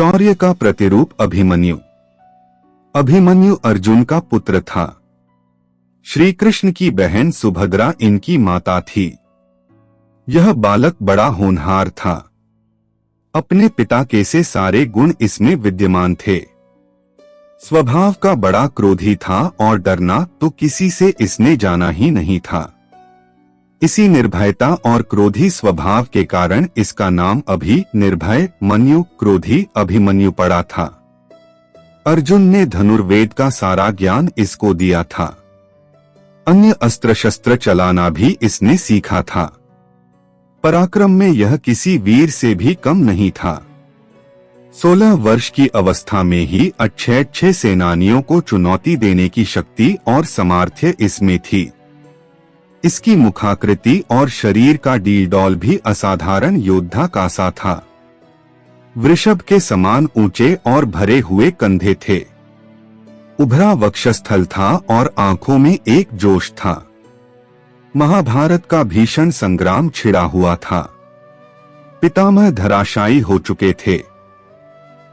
शौर्य का प्रतिरूप अभिमन्यु। अभिमन्यु अर्जुन का पुत्र था। श्री कृष्ण की बहन सुभद्रा इनकी माता थी। यह बालक बड़ा होनहार था। अपने पिता के से सारे गुण इसमें विद्यमान थे। स्वभाव का बड़ा क्रोधी था और डरना तो किसी से इसने जाना ही नहीं था। इसी निर्भयता और क्रोधी स्वभाव के कारण इसका नाम अभी निर्भय मन्यु क्रोधी अभिमन्यु पड़ा था। अर्जुन ने धनुर्वेद का सारा ज्ञान इसको दिया था। अन्य अस्त्र शस्त्र चलाना भी इसने सीखा था। पराक्रम में यह किसी वीर से भी कम नहीं था। 16 वर्ष की अवस्था में ही अच्छे सेनानियों को चुनौती देने की शक्ति और सामर्थ्य इसमें थी। इसकी मुखाकृति और शरीर का डीलडौल भी असाधारण योद्धा का सा था। वृषभ के समान ऊंचे और भरे हुए कंधे थे। उभरा वक्षस्थल था और आंखों में एक जोश था। महाभारत का भीषण संग्राम छिड़ा हुआ था। पितामह धराशायी हो चुके थे।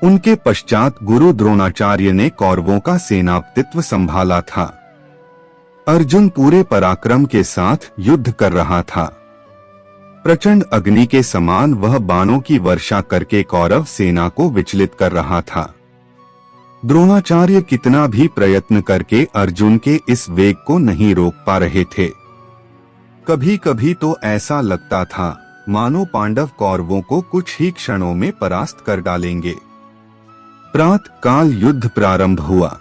उनके पश्चात गुरु द्रोणाचार्य ने कौरवों का सेनापतित्व संभाला था। अर्जुन पूरे पराक्रम के साथ युद्ध कर रहा था। प्रचंड अग्नि के समान वह बाणों की वर्षा करके कौरव सेना को विचलित कर रहा था। द्रोणाचार्य कितना भी प्रयत्न करके अर्जुन के इस वेग को नहीं रोक पा रहे थे। कभी कभी तो ऐसा लगता था मानो पांडव कौरवों को कुछ ही क्षणों में परास्त कर डालेंगे। प्रातः काल युद्ध प्रारंभ हुआ।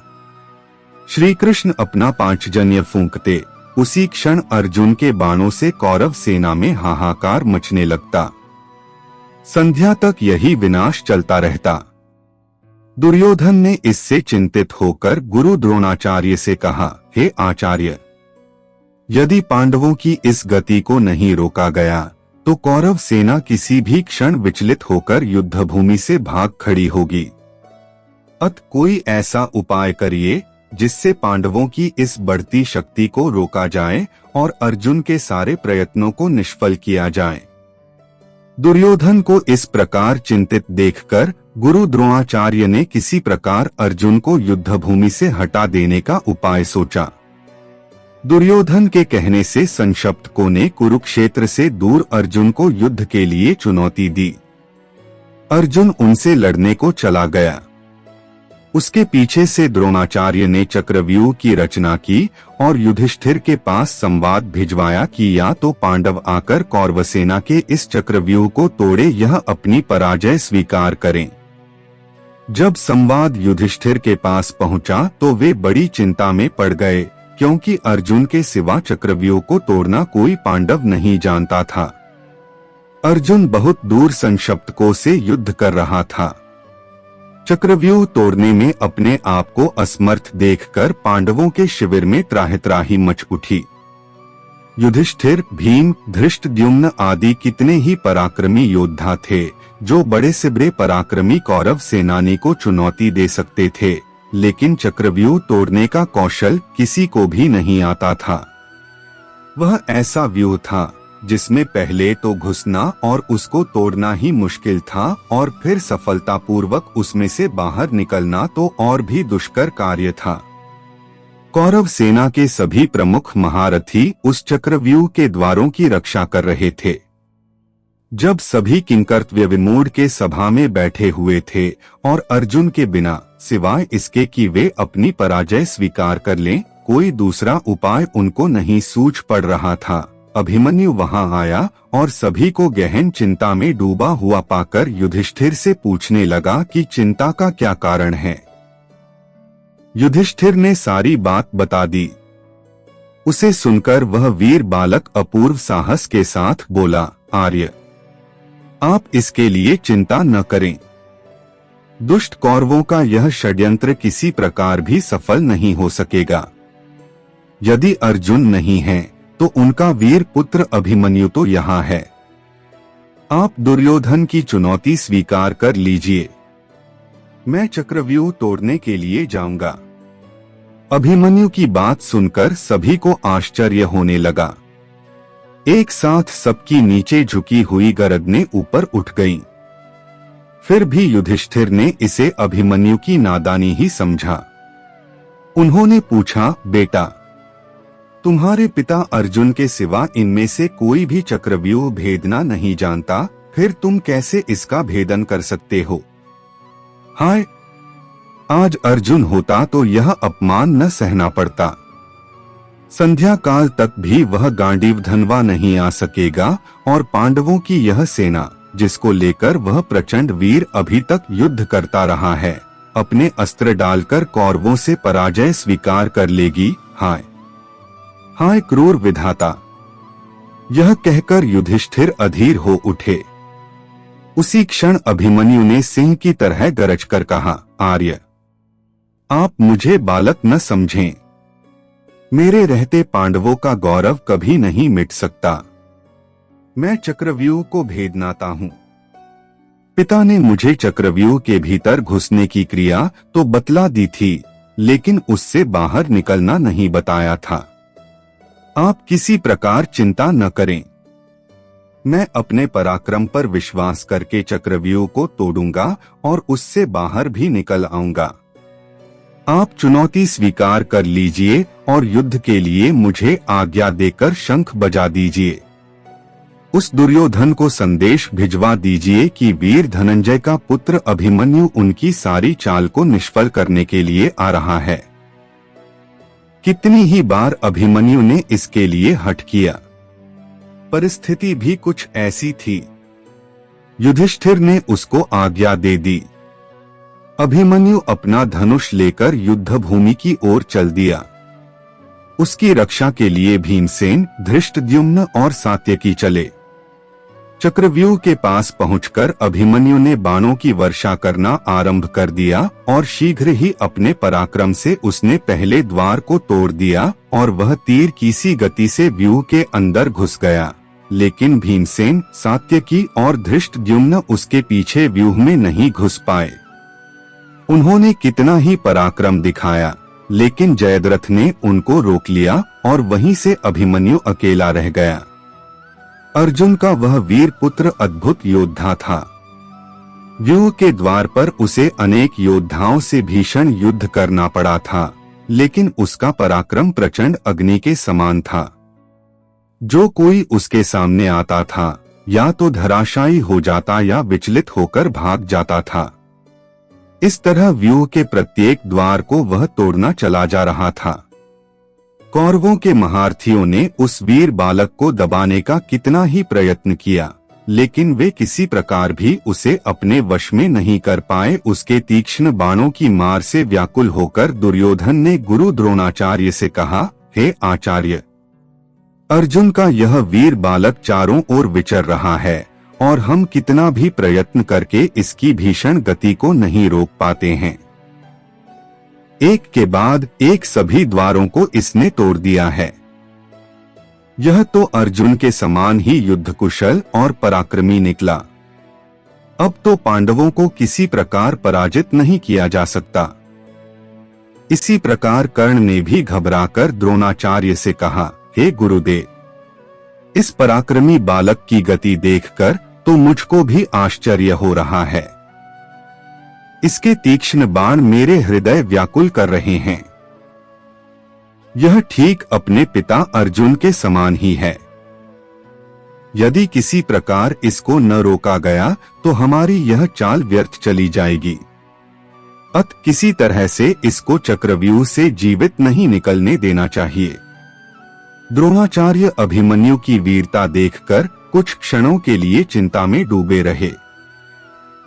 श्री कृष्ण अपना पांचजन्य फूंकते उसी क्षण अर्जुन के बाणों से कौरव सेना में हाहाकार मचने लगता। संध्या तक यही विनाश चलता रहता। दुर्योधन ने इससे चिंतित होकर गुरु द्रोणाचार्य से कहा, हे आचार्य, यदि पांडवों की इस गति को नहीं रोका गया तो कौरव सेना किसी भी क्षण विचलित होकर युद्धभूमि से भाग खड़ी होगी। अत कोई ऐसा उपाय करिए जिससे पांडवों की इस बढ़ती शक्ति को रोका जाए और अर्जुन के सारे प्रयत्नों को निष्फल किया जाए। दुर्योधन को इस प्रकार चिंतित देखकर गुरु द्रोणाचार्य ने किसी प्रकार अर्जुन को युद्धभूमि से हटा देने का उपाय सोचा। दुर्योधन के कहने से संशप्तकों ने कुरुक्षेत्र से दूर अर्जुन को युद्ध के लिए चुनौती दी। अर्जुन उनसे लड़ने को चला गया। उसके पीछे से द्रोणाचार्य ने चक्रव्यूह की रचना की और युधिष्ठिर के पास संवाद भिजवाया कि या तो पांडव आकर कौरव सेना के इस चक्रव्यूह को तोड़े यह अपनी पराजय स्वीकार करें। जब संवाद युधिष्ठिर के पास पहुंचा तो वे बड़ी चिंता में पड़ गए, क्योंकि अर्जुन के सिवा चक्रव्यूह को तोड़ना कोई पांडव नहीं जानता था। अर्जुन बहुत दूर संशप्तकों से युद्ध कर रहा था। चक्रव्यूह तोड़ने में अपने आप को असमर्थ देखकर पांडवों के शिविर में त्राहि मच उठी। युधिष्ठिर, भीम, धृष्टद्युम्न आदि कितने ही पराक्रमी योद्धा थे जो बड़े से बड़े पराक्रमी कौरव सेनानी को चुनौती दे सकते थे, लेकिन चक्रव्यूह तोड़ने का कौशल किसी को भी नहीं आता था। वह ऐसा व्यूह था जिसमें पहले तो घुसना और उसको तोड़ना ही मुश्किल था और फिर सफलतापूर्वक उसमें से बाहर निकलना तो और भी दुष्कर कार्य था। कौरव सेना के सभी प्रमुख महारथी उस चक्रव्यूह के द्वारों की रक्षा कर रहे थे। जब सभी किंकर्तव्य विमूढ़ के सभा में बैठे हुए थे और अर्जुन के बिना सिवाय इसके कि वे अपनी पराजय स्वीकार कर लें कोई दूसरा उपाय उनको नहीं सूझ पड़ रहा था, अभिमन्यु वहां आया और सभी को गहन चिंता में डूबा हुआ पाकर युधिष्ठिर से पूछने लगा कि चिंता का क्या कारण है। युधिष्ठिर ने सारी बात बता दी। उसे सुनकर वह वीर बालक अपूर्व साहस के साथ बोला, आर्य, आप इसके लिए चिंता न करें। दुष्ट कौरवों का यह षड्यंत्र किसी प्रकार भी सफल नहीं हो सकेगा। यदि अर्जुन नहीं है तो उनका वीर पुत्र अभिमन्यु तो यहाँ है। आप दुर्योधन की चुनौती स्वीकार कर लीजिए। मैं चक्रव्यूह तोड़ने के लिए जाऊंगा। अभिमन्यु की बात सुनकर सभी को आश्चर्य होने लगा। एक साथ सबकी नीचे झुकी हुई गर्दनें ऊपर उठ गईं। फिर भी युधिष्ठिर ने इसे अभिमन्यु की नादानी ही समझा। उन्होंने पूछा, बेटा, तुम्हारे पिता अर्जुन के सिवा इनमें से कोई भी चक्रव्यूह भेदना नहीं जानता, फिर तुम कैसे इसका भेदन कर सकते हो? हाय, आज अर्जुन होता तो यह अपमान न सहना पड़ता। संध्या काल तक भी वह गांडीव धनवा नहीं आ सकेगा और पांडवों की यह सेना, जिसको लेकर वह प्रचंड वीर अभी तक युद्ध करता रहा है, अपने अस्त्र डालकर कौरवों से पराजय स्वीकार कर लेगी। हाय हाय क्रूर विधाता! यह कहकर युधिष्ठिर अधीर हो उठे। उसी क्षण अभिमन्यु ने सिंह की तरह गरज कर कहा, आर्य, आप मुझे बालक न समझें। मेरे रहते पांडवों का गौरव कभी नहीं मिट सकता। मैं चक्रव्यूह को भेदनाता हूँ। पिता ने मुझे चक्रव्यूह के भीतर घुसने की क्रिया तो बतला दी थी, लेकिन उससे बाहर निकलना नहीं बताया था। आप किसी प्रकार चिंता न करें। मैं अपने पराक्रम पर विश्वास करके चक्रव्यूह को तोड़ूंगा और उससे बाहर भी निकल आऊंगा। आप चुनौती स्वीकार कर लीजिए और युद्ध के लिए मुझे आज्ञा देकर शंख बजा दीजिए। उस दुर्योधन को संदेश भिजवा दीजिए कि वीर धनंजय का पुत्र अभिमन्यु उनकी सारी चाल को निष्फल करने के लिए आ रहा है। कितनी ही बार अभिमन्यु ने इसके लिए हठ किया। परिस्थिति भी कुछ ऐसी थी। युधिष्ठिर ने उसको आज्ञा दे दी। अभिमन्यु अपना धनुष लेकर युद्ध भूमि की ओर चल दिया। उसकी रक्षा के लिए भीमसेन, धृष्टद्युम्न और सात्यकी चले। चक्रव्यूह के पास पहुंचकर अभिमन्यु ने बाणों की वर्षा करना आरंभ कर दिया और शीघ्र ही अपने पराक्रम से उसने पहले द्वार को तोड़ दिया और वह तीर की सी गति से व्यूह के अंदर घुस गया। लेकिन भीमसेन, सात्यकी और धृष्टद्युम्न उसके पीछे व्यूह में नहीं घुस पाए। उन्होंने कितना ही पराक्रम दिखाया, लेकिन जयद्रथ ने उनको रोक लिया और वहीं से अभिमन्यु अकेला रह गया। अर्जुन का वह वीर पुत्र अद्भुत योद्धा था। व्यूह के द्वार पर उसे अनेक योद्धाओं से भीषण युद्ध करना पड़ा था, लेकिन उसका पराक्रम प्रचंड अग्नि के समान था। जो कोई उसके सामने आता था या तो धराशायी हो जाता या विचलित होकर भाग जाता था। इस तरह व्यूह के प्रत्येक द्वार को वह तोड़ना चला जा रहा था। कौरवों के महारथियों ने उस वीर बालक को दबाने का कितना ही प्रयत्न किया, लेकिन वे किसी प्रकार भी उसे अपने वश में नहीं कर पाए। उसके तीक्ष्ण बाणों की मार से व्याकुल होकर दुर्योधन ने गुरु द्रोणाचार्य से कहा, हे आचार्य, अर्जुन का यह वीर बालक चारों ओर विचर रहा है और हम कितना भी प्रयत्न करके इसकी भीषण गति को नहीं रोक पाते हैं। एक के बाद एक सभी द्वारों को इसने तोड़ दिया है। यह तो अर्जुन के समान ही युद्ध कुशल और पराक्रमी निकला। अब तो पांडवों को किसी प्रकार पराजित नहीं किया जा सकता। इसी प्रकार कर्ण ने भी घबराकर द्रोणाचार्य से कहा, हे गुरुदेव, इस पराक्रमी बालक की गति देखकर तो मुझको भी आश्चर्य हो रहा है। इसके तीक्ष्ण बाण मेरे हृदय व्याकुल कर रहे हैं। यह ठीक अपने पिता अर्जुन के समान ही है। यदि किसी प्रकार इसको न रोका गया तो हमारी यह चाल व्यर्थ चली जाएगी। अत किसी तरह से इसको चक्रव्यूह से जीवित नहीं निकलने देना चाहिए। द्रोणाचार्य अभिमन्यु की वीरता देखकर कुछ क्षणों के लिए चिंता में डूबे रहे।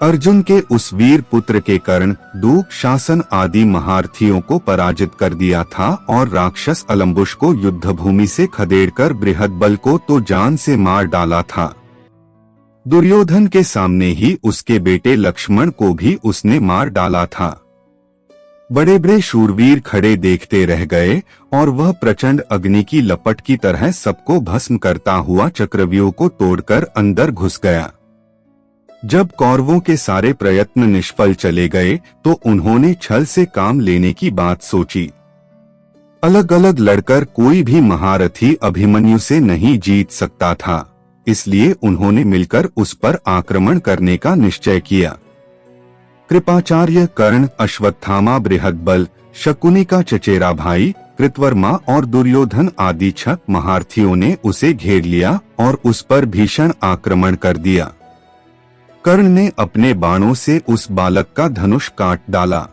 अर्जुन के उस वीर पुत्र के कारण दूक, शासन आदि महारथियों को पराजित कर दिया था और राक्षस अलम्बुश को युद्ध भूमि से खदेड़कर बृहद्बल को तो जान से मार डाला था। दुर्योधन के सामने ही उसके बेटे लक्ष्मण को भी उसने मार डाला था। बड़े बड़े शूरवीर खड़े देखते रह गए और वह प्रचंड अग्नि की लपट की तरह सबको भस्म करता हुआ चक्रव्यूह को तोड़कर अंदर घुस गया। जब कौरवों के सारे प्रयत्न निष्फल चले गए तो उन्होंने छल से काम लेने की बात सोची। अलग अलग लड़कर कोई भी महारथी अभिमन्यु से नहीं जीत सकता था, इसलिए उन्होंने मिलकर उस पर आक्रमण करने का निश्चय किया। कृपाचार्य, कर्ण, अश्वत्थामा, बृहद्बल, शकुनी का चचेरा भाई कृतवर्मा और दुर्योधन आदि 6 महारथियों ने उसे घेर लिया और उस पर भीषण आक्रमण कर दिया। कर्ण ने अपने बाणों से उस बालक का धनुष काट डाला।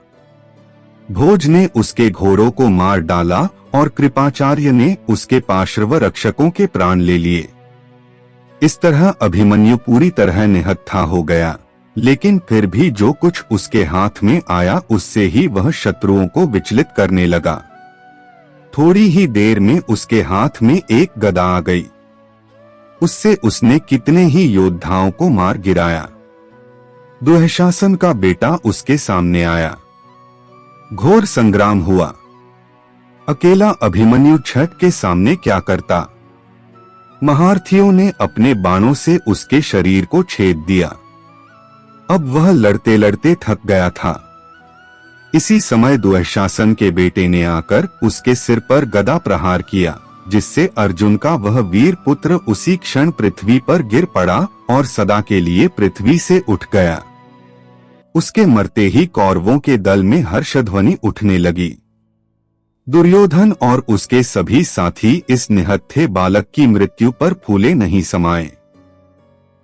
भोज ने उसके घोड़ों को मार डाला और कृपाचार्य ने उसके पार्श्व रक्षकों के प्राण ले लिए। इस तरह अभिमन्यु पूरी तरह निहत्था हो गया, लेकिन फिर भी जो कुछ उसके हाथ में आया उससे ही वह शत्रुओं को विचलित करने लगा। थोड़ी ही देर में उसके हाथ में एक गदा आ गई। उससे उसने कितने ही योद्धाओं को मार गिराया। दुःशासन का बेटा उसके सामने आया। घोर संग्राम हुआ। अकेला अभिमन्यु छठ के सामने क्या करता। महारथियों ने अपने बाणों से उसके शरीर को छेद दिया। अब वह लड़ते लड़ते थक गया था। इसी समय दुःशासन के बेटे ने आकर उसके सिर पर गदा प्रहार किया, जिससे अर्जुन का वह वीर पुत्र उसी क्षण पृथ्वी पर गिर पड़ा और सदा के लिए पृथ्वी से उठ गया। उसके मरते ही कौरवों के दल में हर्षध्वनि उठने लगी। दुर्योधन और उसके सभी साथी इस निहत्थे बालक की मृत्यु पर फूले नहीं समाये।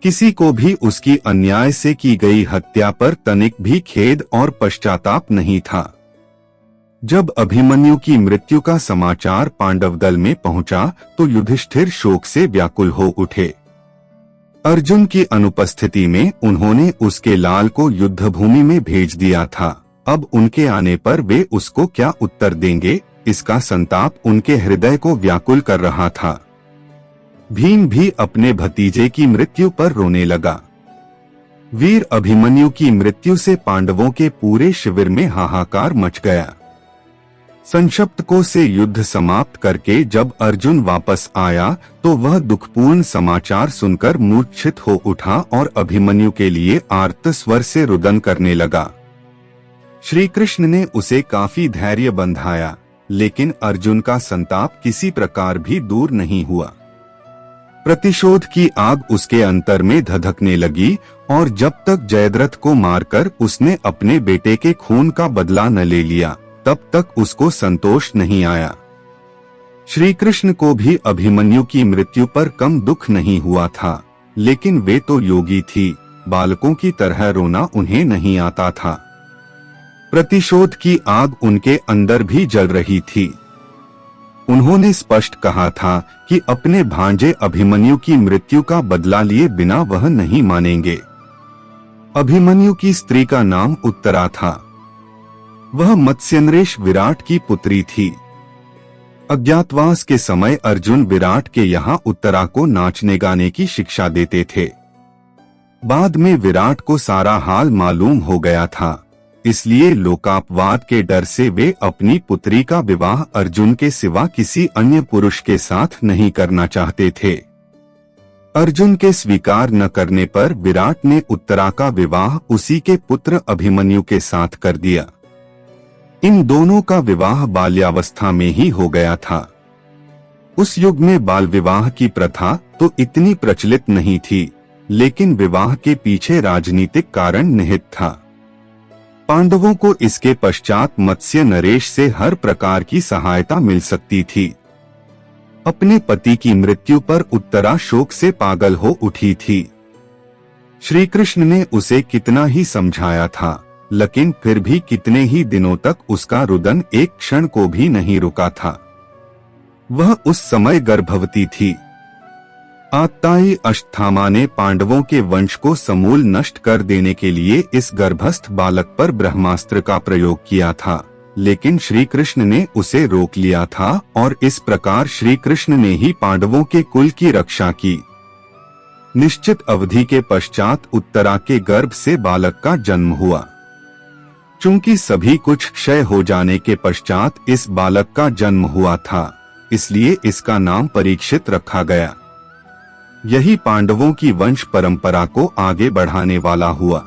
किसी को भी उसकी अन्याय से की गई हत्या पर तनिक भी खेद और पश्चाताप नहीं था। जब अभिमन्यु की मृत्यु का समाचार पांडव दल में पहुंचा तो युधिष्ठिर शोक से व्याकुल हो उठे। अर्जुन की अनुपस्थिति में उन्होंने उसके लाल को युद्धभूमि में भेज दिया था। अब उनके आने पर वे उसको क्या उत्तर देंगे, इसका संताप उनके हृदय को व्याकुल कर रहा था। भीम भी अपने भतीजे की मृत्यु पर रोने लगा। वीर अभिमन्यु की मृत्यु से पांडवों के पूरे शिविर में हाहाकार मच गया। संशप्तकों से युद्ध समाप्त करके जब अर्जुन वापस आया तो वह दुखपूर्ण समाचार सुनकर मूर्छित हो उठा और अभिमन्यु के लिए आर्त स्वर से रुदन करने लगा। श्री कृष्ण ने उसे काफी धैर्य बंधाया, लेकिन अर्जुन का संताप किसी प्रकार भी दूर नहीं हुआ। प्रतिशोध की आग उसके अंतर में धधकने लगी और जब तक जयद्रथ को मारकर उसने अपने बेटे के खून का बदला न ले लिया, तब तक उसको संतोष नहीं आया। श्री कृष्ण को भी अभिमन्यु की मृत्यु पर कम दुख नहीं हुआ था, लेकिन वे तो योगी थी, बालकों की तरह रोना उन्हें नहीं आता था। प्रतिशोध की आग उनके अंदर भी जल रही थी। उन्होंने स्पष्ट कहा था कि अपने भांजे अभिमन्यु की मृत्यु का बदला लिए बिना वह नहीं मानेंगे। अभिमन्यु की स्त्री का नाम उत्तरा था। वह मत्स्यनरेश विराट की पुत्री थी। अज्ञातवास के समय अर्जुन विराट के यहाँ उत्तरा को नाचने गाने की शिक्षा देते थे। बाद में विराट को सारा हाल मालूम हो गया था, इसलिए लोकापवाद के डर से वे अपनी पुत्री का विवाह अर्जुन के सिवा किसी अन्य पुरुष के साथ नहीं करना चाहते थे। अर्जुन के स्वीकार न करने पर विराट ने उत्तरा का विवाह उसी के पुत्र अभिमन्यु के साथ कर दिया। इन दोनों का विवाह बाल्यावस्था में ही हो गया था। उस युग में बाल विवाह की प्रथा तो इतनी प्रचलित नहीं थी, लेकिन विवाह के पीछे राजनीतिक कारण निहित था। पांडवों को इसके पश्चात मत्स्य नरेश से हर प्रकार की सहायता मिल सकती थी। अपने पति की मृत्यु पर उत्तरा शोक से पागल हो उठी थी। श्री कृष्ण ने उसे कितना ही समझाया था, लेकिन फिर भी कितने ही दिनों तक उसका रुदन एक क्षण को भी नहीं रुका था। वह उस समय गर्भवती थी। आत्ताई अश्वत्थामा ने पांडवों के वंश को समूल नष्ट कर देने के लिए इस गर्भस्थ बालक पर ब्रह्मास्त्र का प्रयोग किया था, लेकिन श्री कृष्ण ने उसे रोक लिया था और इस प्रकार श्री कृष्ण ने ही पांडवों के कुल की रक्षा की। निश्चित अवधि के पश्चात उत्तरा के गर्भ से बालक का जन्म हुआ। चूंकि सभी कुछ क्षय हो जाने के पश्चात इस बालक का जन्म हुआ था, इसलिए इसका नाम परीक्षित रखा गया। यही पांडवों की वंश परंपरा को आगे बढ़ाने वाला हुआ।